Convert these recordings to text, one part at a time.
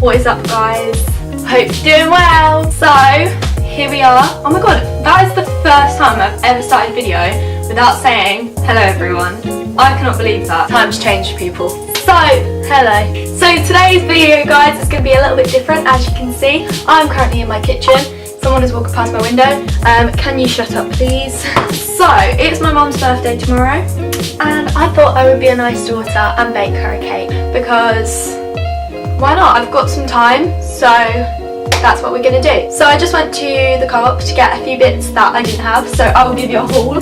What is up, guys? Hope you're doing well. So here we are. Oh my god, that is the first time I've ever started a video without saying hello everyone. I cannot believe that. Times change, people. So hello. So today's video, guys, is going to be a little bit different. As you can see, I'm currently in my kitchen. Someone is walking past my window. Can you shut up, please? So it's my mom's birthday tomorrow, and I thought I would be a nice daughter and bake her a cake because why not? I've got some time, so that's what we're gonna do. So I just went to the co-op to get a few bits that I didn't have, so I will give you a haul.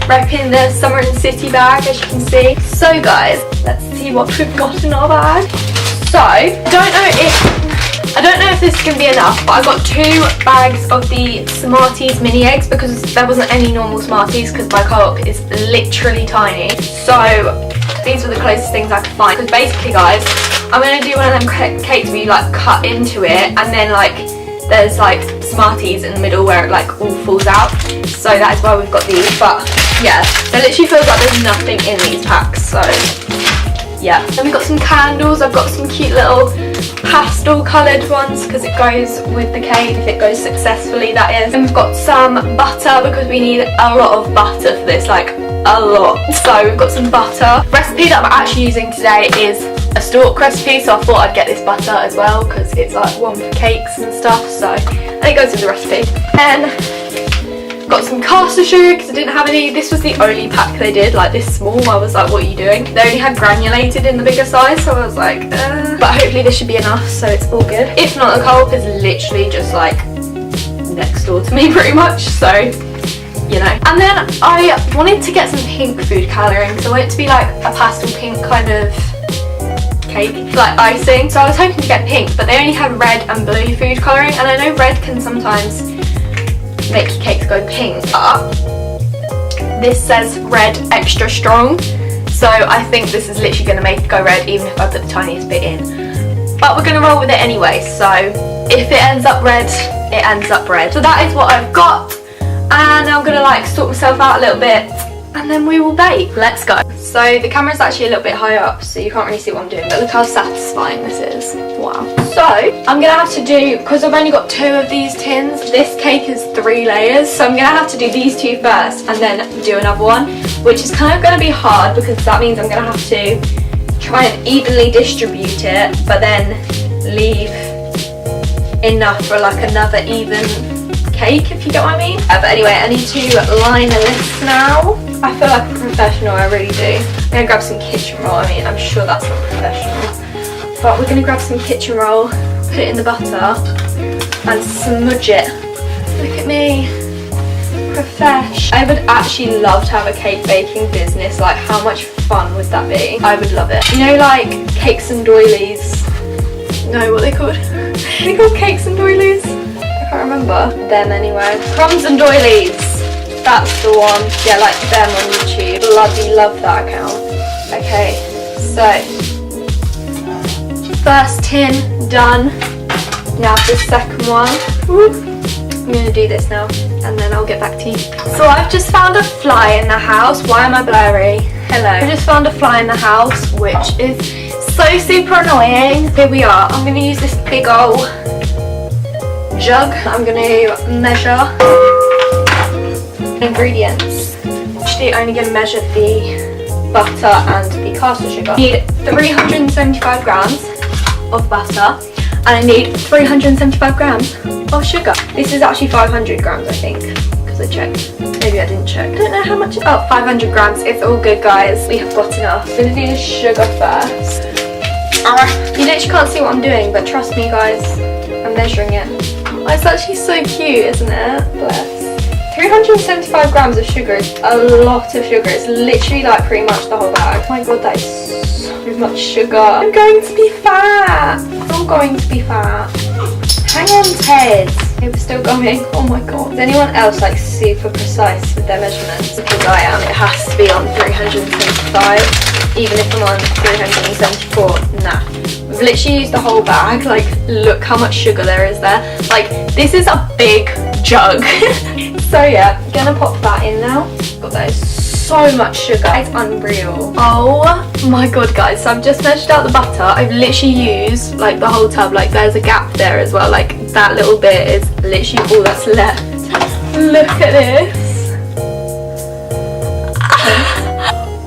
Wrapping the Summer and City bag, as you can see. So guys, let's see what we've got in our bag. So I don't know if this is gonna be enough, but I got 2 bags of the Smarties mini eggs because there wasn't any normal Smarties because my co-op is literally tiny. So these were the closest things I could find. Because basically, guys, I'm going to do one of them cakes where you like cut into it and then like there's like Smarties in the middle where it like all falls out. So that is why we've got these. But yeah, it literally feels like there's nothing in these packs. So yeah. Then we've got some candles. I've got some cute little pastel coloured ones because it goes with the cake if it goes successfully, that is. And we've got some butter because we need a lot of butter for this, like a lot. So we've got some butter. Recipe that I'm actually using today is a stalk recipe, so I thought I'd get this butter as well because it's like one for cakes and stuff, so and it goes with the recipe. And got some caster sugar because I didn't have any. This was the only pack they did, like this small. I was like, what are you doing? They only had granulated in the bigger size, so I was like, But hopefully this should be enough, so it's all good. If not, the co-op is literally just like next door to me pretty much, so you know. And then I wanted to get some pink food colouring because I want it to be like a pastel pink kind of cake, like icing. So I was hoping to get pink, but they only had red and blue food colouring, and I know red can sometimes make your cakes go pink, but this says red extra strong, so I think this is literally going to make it go red even if I put the tiniest bit in. But we're going to roll with it anyway, so if it ends up red, it ends up red. So that is what I've got, and I'm going to like sort myself out a little bit and then we will bake. Let's go. So the camera's actually a little bit higher up, so you can't really see what I'm doing, but look how satisfying this is. Wow. So I'm gonna have to do, because I've only got 2 of these tins, this cake is 3 layers, so I'm gonna have to do these 2 first and then do another one, which is kind of gonna be hard because that means I'm gonna have to try and evenly distribute it, but then leave enough for like another even cake, if you get what I mean. But anyway, I need to line a list now. I feel like a professional, I really do. I'm gonna grab some kitchen roll. I mean, I'm sure that's not professional, but we're gonna grab some kitchen roll, put it in the butter and smudge it. Look at me, profesh. I would actually love to have a cake baking business. Like, how much fun would that be? I would love it. You know, like cakes and doilies. No, what are they called? Are they called cakes and doilies? I can't remember. Them anyway. Crumbs and doilies. That's the one. Yeah, like them on YouTube. Bloody love that account. Okay, so first tin done. Now for the second one. I'm gonna do this now and then I'll get back to you. So I've just found a fly in the house. Why am I blurry? Hello. I just found a fly in the house, which is so super annoying. Here we are. I'm gonna use this big old jug. I'm gonna measure ingredients. Actually only going to measure the butter and the caster sugar. I need 375 grams of butter and I need 375 grams of sugar. This is actually 500 grams, I think, because I checked. Maybe I didn't check. I don't know how much. Oh, 500 grams. It's all good, guys. We have got enough. I'm going to do the sugar first. You literally can't see what I'm doing, but trust me, guys, I'm measuring it. Oh, it's actually so cute, isn't it? Bless. 375 grams of sugar is a lot of sugar. It's literally like pretty much the whole bag. Oh my god, that is so much sugar. I'm going to be fat. I'm going to be fat. Hang on, Ted. It was still going. Oh my god. Is anyone else like super precise with their measurements? Because I am. It has to be on 375. Even if I'm on 374. Nah. We've literally used the whole bag. Like, look how much sugar there is there. Like, this is a big jug. So yeah, I'm gonna pop that in now. God, that is so much sugar. It's unreal. Oh my god, guys, so I've just measured out the butter. I've literally used like the whole tub. Like there's a gap there as well. Like that little bit is literally all that's left. Look at this.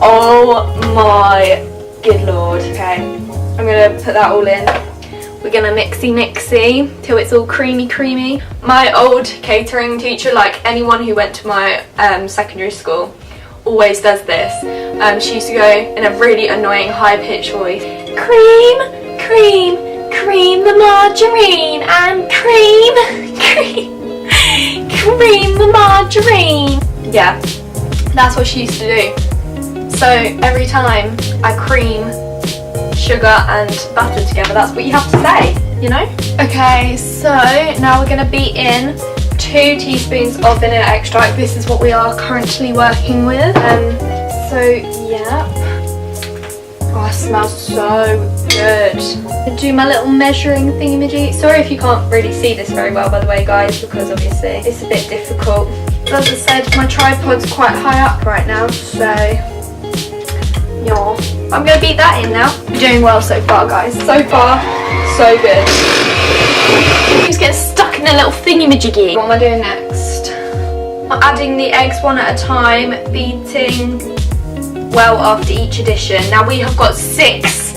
Oh my good lord. Okay, I'm gonna put that all in. We're gonna mixy till it's all creamy. My old catering teacher, like anyone who went to my secondary school, always does this. She used to go in a really annoying high-pitched voice. Cream the margarine and cream the margarine. Yeah, that's what she used to do. So every time I cream sugar and butter together, that's what you have to say, you know? Okay, so now we're gonna beat in 2 teaspoons of vanilla extract. This is what we are currently working with. So yeah. Oh, it smells so good. Do my little measuring thingamajig. Sorry if you can't really see this very well, by the way, guys, because obviously it's a bit difficult. As I said, my tripod's quite high up right now, so yeah. I'm gonna beat that in now. We're doing well so far, guys. So far, so good. Just getting stuck in a little thingy-majiggy. What am I doing next? I'm adding the eggs one at a time, beating well after each addition. Now we have got six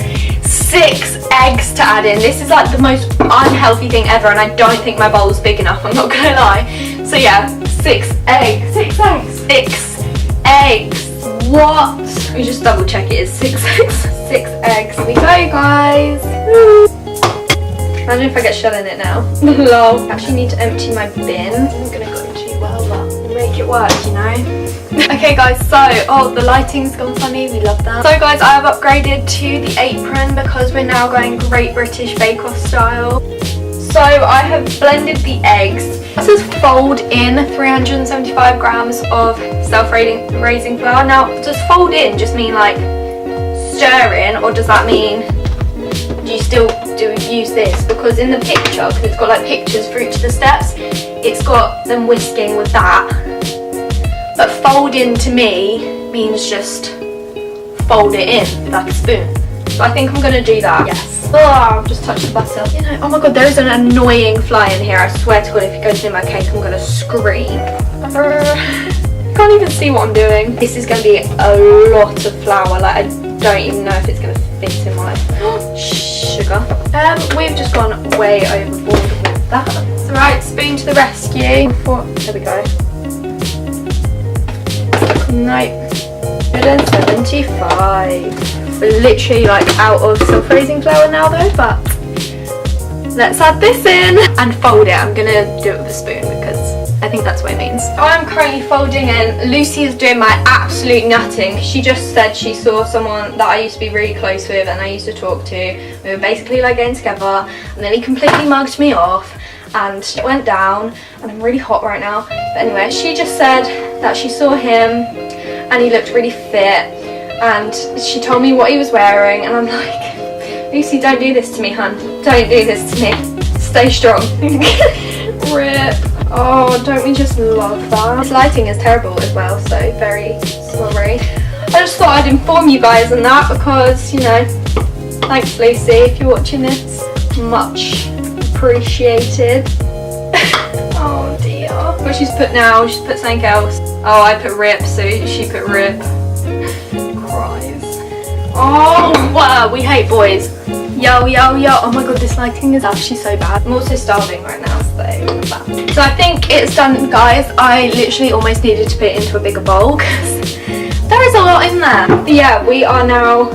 eggs to add in. This is like the most unhealthy thing ever, and I don't think my bowl's big enough, I'm not gonna lie. So yeah, 6 eggs. 6 eggs. 6 eggs. What? We just double check it is 6 eggs. 6 eggs. Here we go, guys. Woo. Imagine if I get shell in it now. Lol. Actually need to empty my bin. I'm gonna go too well, but we'll make it work, you know. Okay, guys, so the lighting's gone funny. We love that. So guys, I have upgraded to the apron because we're now going Great British Bake Off style. So I have blended the eggs. This is fold in 375 grams of self-raising flour. Now, does fold in just mean like stir in, or does that mean do you still use this? Because in the picture, because it's got like pictures for each of the steps, it's got them whisking with that. But fold in to me means just fold it in with like a spoon. So I think I'm gonna do that. Yes. Oh, I've just touched the butter. You know, oh my god, there is an annoying fly in here. I swear to god, if it goes in my cake, I'm gonna scream. I can't even see what I'm doing. This is gonna be a lot of flour. Like, I don't even know if it's gonna fit in my sugar. We've just gone way overboard with that. It's right, spoon to the rescue. There we go. Nope. 175. We're literally like out of self-raising flour now though, but let's add this in and fold it. I'm gonna do it with a spoon because I think that's what it means. I'm currently folding in. Lucy is doing my absolute nutting. She just said she saw someone that I used to be really close with and I used to talk to. We were basically like getting together, and then he completely mugged me off and it went down, and I'm really hot right now. But anyway, she just said that she saw him and he looked really fit, and she told me what he was wearing, and I'm like, Lucy, don't do this to me, hun. Don't do this to me. Stay strong. Rip. Oh, don't we just love that? This lighting is terrible as well, so very sorry. I just thought I'd inform you guys on that because, you know, thanks Lucy if you're watching this. Much appreciated. Oh dear. What she's put now, she's put something else. Oh, I put rip, so she put rip. Cries. Oh, wow, we hate boys. Yo, yo, yo. Oh my god, this lighting is actually so bad. I'm also starving right now, so So I think it's done, guys. I literally almost needed to put it into a bigger bowl because there is a lot in there. But yeah, we are now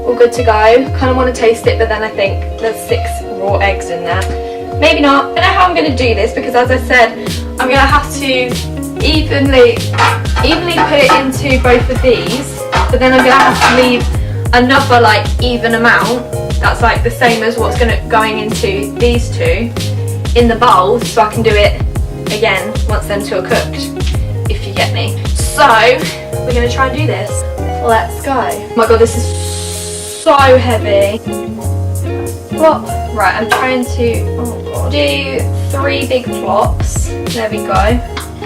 all good to go. Kind of want to taste it, but then I think there's 6 raw eggs in there. Maybe not. I don't know how I'm going to do this because, as I said, I'm going to have to evenly put it into both of these, but then I'm going to have to leave another like even amount that's like the same as what's going into these 2 in the bowl, so I can do it again once them 2 are cooked, if you get me. So we're going to try and do this. Let's go. Oh my god, this is so heavy. What? Right, I'm trying to do 3 big flops. There we go.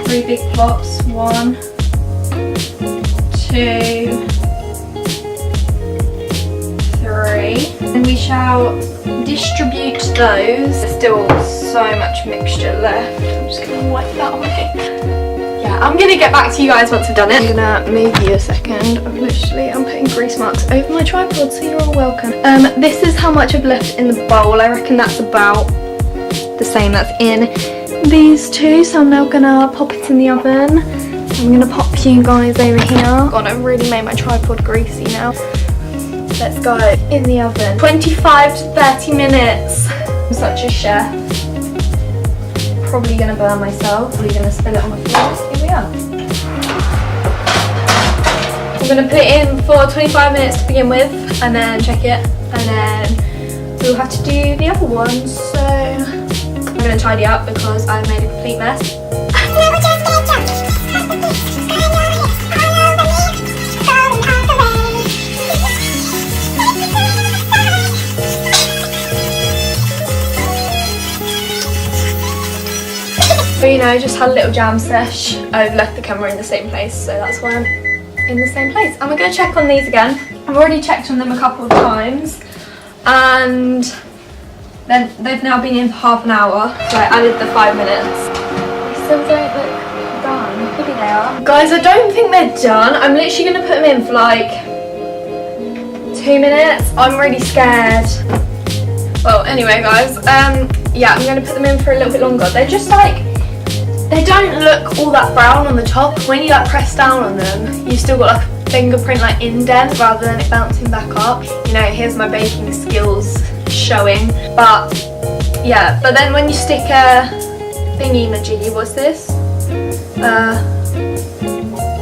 3 big flops. 1, 2, 3. And we shall distribute those. There's still so much mixture left. I'm just gonna wipe that away. Yeah, I'm gonna get back to you guys once I've done it. I'm gonna move you a second. I'm putting grease marks over my tripod, so you're all welcome. This is how much I've left in the bowl. I reckon that's about the same that's in these two. So I'm now gonna pop it in the oven. I'm gonna pop you guys over here. God, I've really made my tripod greasy now. Let's go in the oven. 25 to 30 minutes. I'm such a chef. Probably gonna burn myself. Probably gonna spill it on my floor. Here we are. I'm gonna put it in for 25 minutes to begin with, and then check it, and then we'll have to do the other ones. So I'm gonna tidy up because I've made a complete mess. But you know, just had a little jam sesh. I've left the camera in the same place, so that's why I'm in the same place. And we're going to check on these again. I've already checked on them a couple of times, and then they've now been in for half an hour, so I added the 5 minutes. They still don't look done. Maybe they are. Guys, I don't think they're done. I'm literally going to put them in for like 2 minutes. I'm really scared. Well, anyway guys, yeah, I'm going to put them in for a little bit longer. They're just like, they don't look all that brown on the top. When you like press down on them, you've still got like a fingerprint like indent rather than it bouncing back up. You know, here's my baking skills showing. But yeah, but then when you stick a thingy-majiggy, what's this?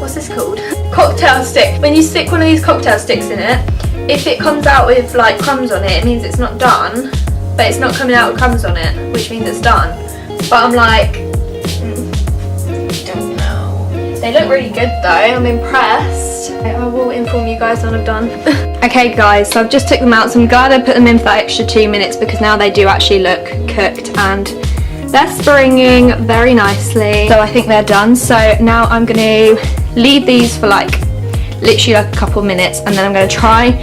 What's this called? Cocktail stick. When you stick one of these cocktail sticks in it, if it comes out with like crumbs on it means it's not done, but it's not coming out with crumbs on it, which means it's done. But I'm like, don't know. They look really good though, I'm impressed. I will inform you guys when I'm done. Okay guys, so I've just took them out, so I'm glad I put them in for that extra 2 minutes because now they do actually look cooked and they're springing very nicely. So I think they're done. So now I'm going to leave these for like literally like a couple of minutes, and then I'm going to try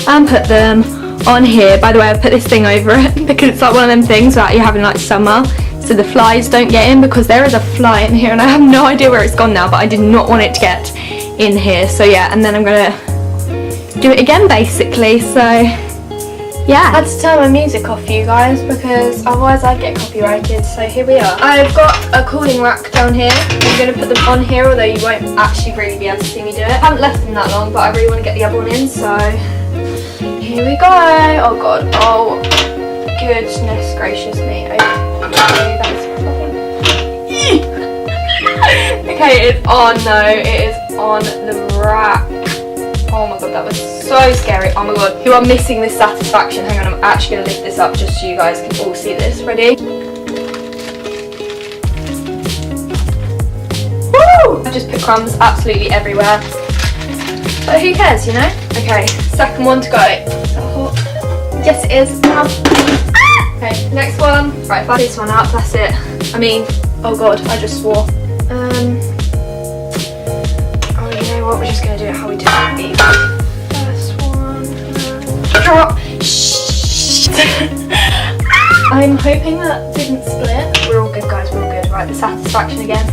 and put them on here. By the way, I've put this thing over it because it's like one of them things that you're having like summer, so the flies don't get in, because there is a fly in here and I have no idea where it's gone now, but I did not want it to get in here. So yeah, and then I'm going to do it again basically. So yeah, I had to turn my music off for you guys because otherwise I'd get copyrighted. So here we are. I've got a cooling rack down here. I'm going to put them on here, although you won't actually really be able to see me do it. I haven't left them that long, but I really want to get the other one in, so here we go. Oh god, oh goodness gracious me. Okay, it's on though, it is on the rack. Oh my god, that was so scary. Oh my god, you are missing this satisfaction. Hang on, I'm actually going to lift this up just so you guys can all see this. Ready? Woo! I just put crumbs absolutely everywhere. But who cares, you know? Okay, second one to go. Is that hot? Yes it is. Okay, next one. Right, if I this one up, that's it. I mean, oh god, I just swore. Oh, you know what? We're just going to do it how we do it. First one. Drop. Shh. I'm hoping that didn't split. We're all good, guys. We're all good. Right, the satisfaction again.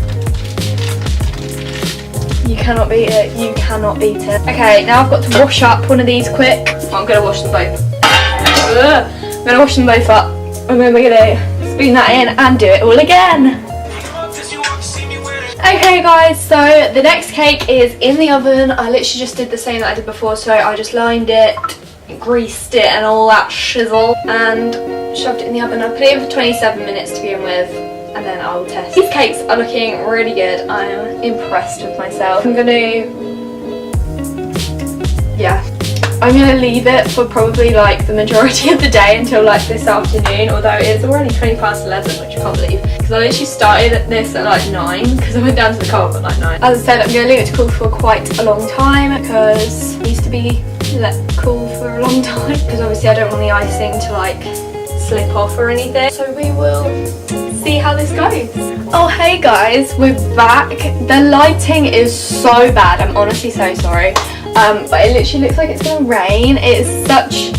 You cannot beat it. You cannot beat it. Okay, now I've got to wash up one of these quick. I'm going to wash them both. I'm going to wash them both up. And then we're going to spoon that in and do it all again. Okay guys, so the next cake is in the oven. I literally just did the same that I did before, so I just lined it, greased it and all that shizzle and shoved it in the oven. I put it in for 27 minutes to begin with, and then I will test. These cakes are looking really good. I am impressed with myself. I'm gonna leave it for probably like the majority of the day until like this afternoon, although it is already 20 past 11, which I can't believe, because I literally started this at like 9 because I went down to the co-op at like 9. As I said, I'm going to leave it to cool for quite a long time because it needs to be let cool for a long time, because obviously I don't want the icing to like slip off or anything. So we will see how this goes. Oh hey guys, we're back. The lighting is so bad, I'm honestly so sorry. But it literally looks like it's gonna rain. It is such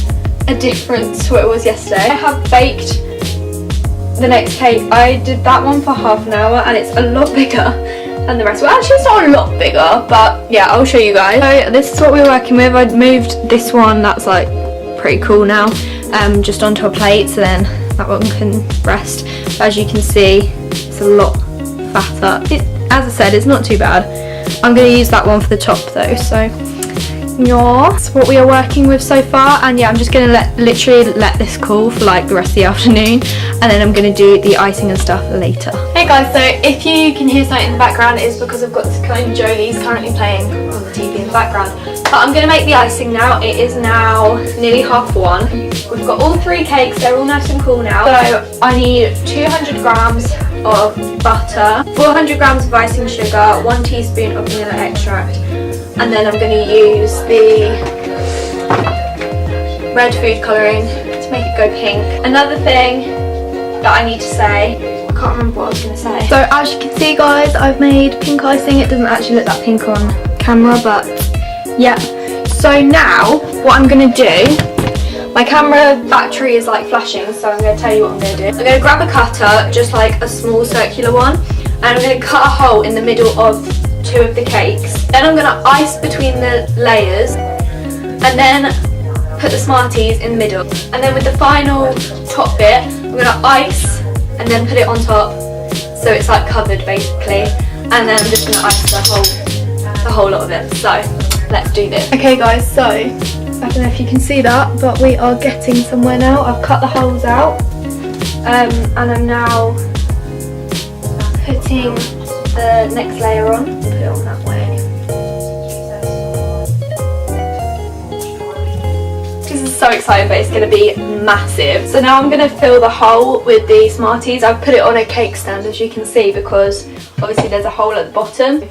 a difference to what it was yesterday. I have baked the next cake. I did that one for half an hour and it's a lot bigger than the rest. Well, actually it's not a lot bigger, but yeah, I'll show you guys. So this is what we're working with. I moved this one, that's like pretty cool now, just onto a plate, so then that one can rest. But as you can see, it's a lot fatter. As I said, it's not too bad. I'm going to use that one for the top though, so yeah, that's what we are working with so far. And yeah, I'm just going to literally let this cool for like the rest of the afternoon, and then I'm going to do the icing and stuff later. Hey guys, so if you can hear something in the background, it's because I've got this kind of Jolie's currently playing on the TV in the background. But I'm going to make the icing now. It is now nearly 1:30. We've got all 3 cakes, they're all nice and cool now. So I need 200 grams of butter, 400 grams of icing sugar, 1 teaspoon of vanilla extract, and then I'm going to use the red food colouring to make it go pink. Another thing that I need to say, I can't remember what I was going to say. So as you can see guys, I've made pink icing. It doesn't actually look that pink on camera, but yeah. So now what I'm going to do, my camera battery is like flashing, so I'm going to tell you what I'm going to do. I'm going to grab a cutter, just like a small circular one, and I'm going to cut a hole in the middle of 2 of the cakes. Then I'm going to ice between the layers, and then put the Smarties in the middle. And then with the final top bit, I'm going to ice and then put it on top, so it's like covered basically. And then I'm just going to ice the whole lot of it. So let's do this. Okay guys, so I don't know if you can see that, but we are getting somewhere now. I've cut the holes out, and I'm now putting the next layer on. Put it on that way. This is so exciting, but it's going to be massive. So now I'm going to fill the hole with the Smarties. I've put it on a cake stand, as you can see, because obviously there's a hole at the bottom.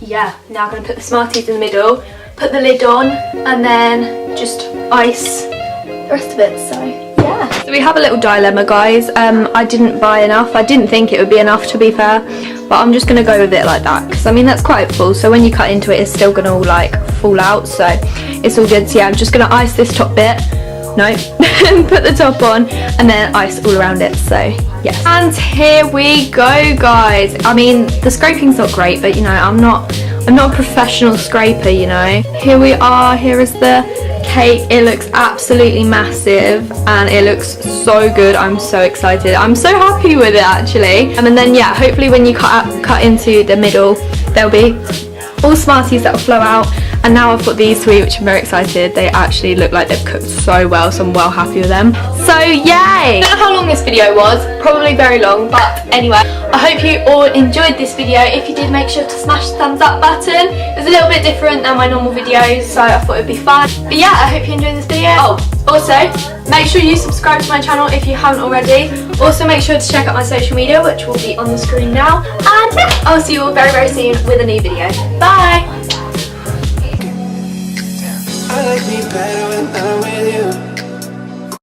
Yeah, now I'm going to put the Smarties in the middle, put the lid on, and then just ice the rest of it. So yeah. So we have a little dilemma guys. I didn't buy enough. I didn't think it would be enough, to be fair, but I'm just going to go with it like that, because I mean that's quite full, so when you cut into it it's still going to all like fall out, so it's all good. So yeah, I'm just going to ice this top bit, put the top on, and then ice all around it. So yes, and here we go guys. I mean the scraping's not great, but you know, I'm not a professional scraper, you know. Here we are, here is the cake. It looks absolutely massive and it looks so good. I'm so excited. I'm so happy with it actually. And then yeah, hopefully when you cut into the middle, there'll be all Smarties that will flow out. And now I've got these 3, which I'm very excited. They actually look like they've cooked so well, so I'm well happy with them. So yay! I don't know how long this video was, probably very long, but anyway, I hope you all enjoyed this video. If you did, make sure to smash the thumbs up button. It's a little bit different than my normal videos, so I thought it'd be fun. But yeah, I hope you enjoyed this video. Oh, also, make sure you subscribe to my channel if you haven't already. Also, make sure to check out my social media, which will be on the screen now. And yeah, I'll see you all very, very soon with a new video. Bye! I like me better with